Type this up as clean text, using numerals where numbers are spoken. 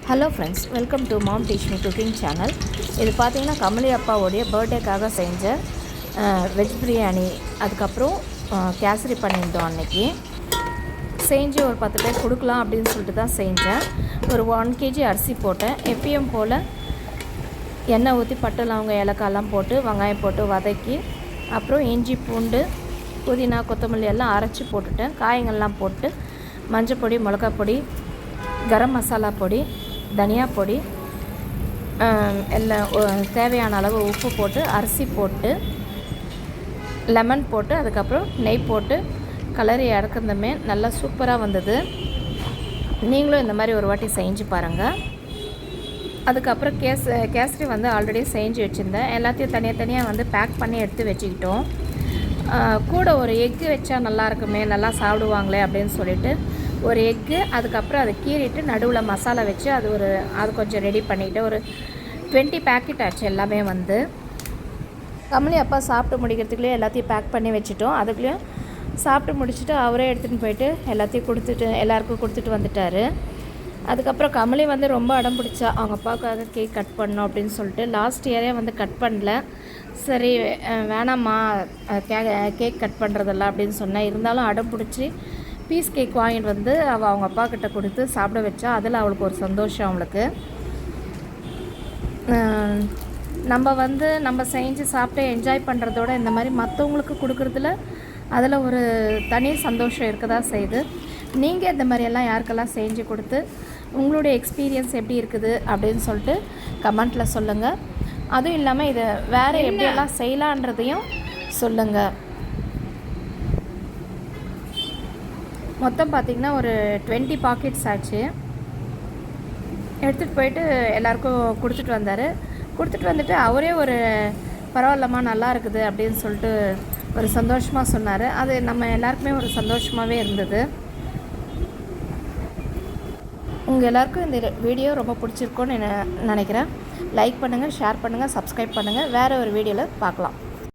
Hello friends, welcome to mom teach me cooking channel. இது பார்த்தீங்கன்னா கமலி அப்பாவோடைய பர்த்டேக்காக செஞ்ச வெஜ் பிரியாணி. அதுக்கப்புறம் கேசரி பண்ணியிருந்தோம். அன்றைக்கி செஞ்சு ஒரு 10 பேர் கொடுக்கலாம் அப்படின்னு சொல்லிட்டு தான் செஞ்சேன். ஒரு 1 kg அரிசி போட்டேன். எப்பயும் போல் எண்ணெய் ஊற்றி பட்டை லவங்க ஏலக்காயெல்லாம் போட்டு வெங்காயம் போட்டு வதக்கி, அப்புறம் இஞ்சி பூண்டு புதினா கொத்தமல்லி எல்லாம் அரைச்சி போட்டுட்டேன். காய்கள்லாம் போட்டு மஞ்சள் பொடி, மிளகாய் பொடி, கரம் மசாலா பொடி, தனியா பொடி எல்லாம் தேவையான அளவு உப்பு போட்டு, அரிசி போட்டு, லெமன் போட்டு, அதுக்கப்புறம் நெய் போட்டு கலரி இறக்குந்தமே நல்லா சூப்பராக வந்தது. நீங்களும் இந்த மாதிரி ஒரு வாட்டி செஞ்சு பாருங்கள். அதுக்கப்புறம் கேசரி ஆல்ரெடி செஞ்சு வச்சுருந்தேன். எல்லாத்தையும் தனியாக பேக் பண்ணி எடுத்து வச்சுக்கிட்டோம். கூட ஒரு எக்கு வச்சா நல்லா இருக்குமே, நல்லா சாப்பிடுவாங்களே அப்படின்னு சொல்லிட்டு ஒரு எக்கு, அதுக்கப்புறம் அதை கீறிட்டு நடுவில் மசாலா வச்சு அது கொஞ்சம் ரெடி பண்ணிவிட்டு ஒரு 20 பேக்கெட் ஆச்சு. எல்லாமே கமலி அப்பா சாப்பிட்டு முடிக்கிறதுக்குள்ளேயே எல்லாத்தையும் பேக் பண்ணி வச்சுட்டோம். அதுக்குள்ளேயும் சாப்பிட்டு முடிச்சுட்டு அவரே எடுத்துகிட்டு போயிட்டு எல்லாருக்கும் கொடுத்துட்டு வந்துட்டார். அதுக்கப்புறம் கமலி ரொம்ப அடம் பிடிச்சா அவங்க அப்பாவுக்காக கேக் கட் பண்ணோம் அப்படின்னு சொல்லிட்டு. லாஸ்ட் இயரே கட் பண்ணல. சரி வேணாம்மா கேக் கட் பண்ணுறதில்ல அப்படின்னு சொன்னேன். இருந்தாலும் அடம் பிடிச்சி பீஸ் கேக் வாங்கிட்டு அவங்க அப்பா கிட்ட கொடுத்து சாப்பிட வச்சா. அதில் அவளுக்கு ஒரு சந்தோஷம். அவளுக்கு நம்ம செஞ்சு சாப்பிட்டு என்ஜாய் பண்ணுறதோட இந்த மாதிரி மற்றவங்களுக்கு கொடுக்குறதுல அதில் ஒரு தனி சந்தோஷம் இருக்க தான் செய்யுது. நீங்கள் இந்த மாதிரியெல்லாம் யாருக்கெல்லாம் செஞ்சு கொடுத்து உங்களுடைய எக்ஸ்பீரியன்ஸ் எப்படி இருக்குது அப்படின்னு சொல்லிட்டு கமெண்ட்டில் சொல்லுங்கள். அதுவும் இல்லாமல் இதை வேறு எப்படியெல்லாம் செய்யலான்றதையும் சொல்லுங்கள். மொத்தம் பார்த்திங்கன்னா ஒரு 20 பாக்கெட்ஸ் ஆச்சு. எடுத்துகிட்டு போயிட்டு எல்லாருக்கும் கொடுத்துட்டு வந்துட்டு அவரே ஒரு பரவாயில்லம்மா நல்லா இருக்குது அப்படின்னு சொல்லிட்டு ஒரு சந்தோஷமாக சொன்னார். அது நம்ம எல்லாருக்குமே ஒரு சந்தோஷமாகவே இருந்தது. உங்கள் எல்லாருக்கும் இந்த வீடியோ ரொம்ப பிடிச்சிருக்கோன்னு நினைக்கிறேன். லைக் பண்ணுங்கள், ஷேர் பண்ணுங்கள், சப்ஸ்கிரைப் பண்ணுங்கள். வேறு ஒரு வீடியோவில் பார்க்கலாம்.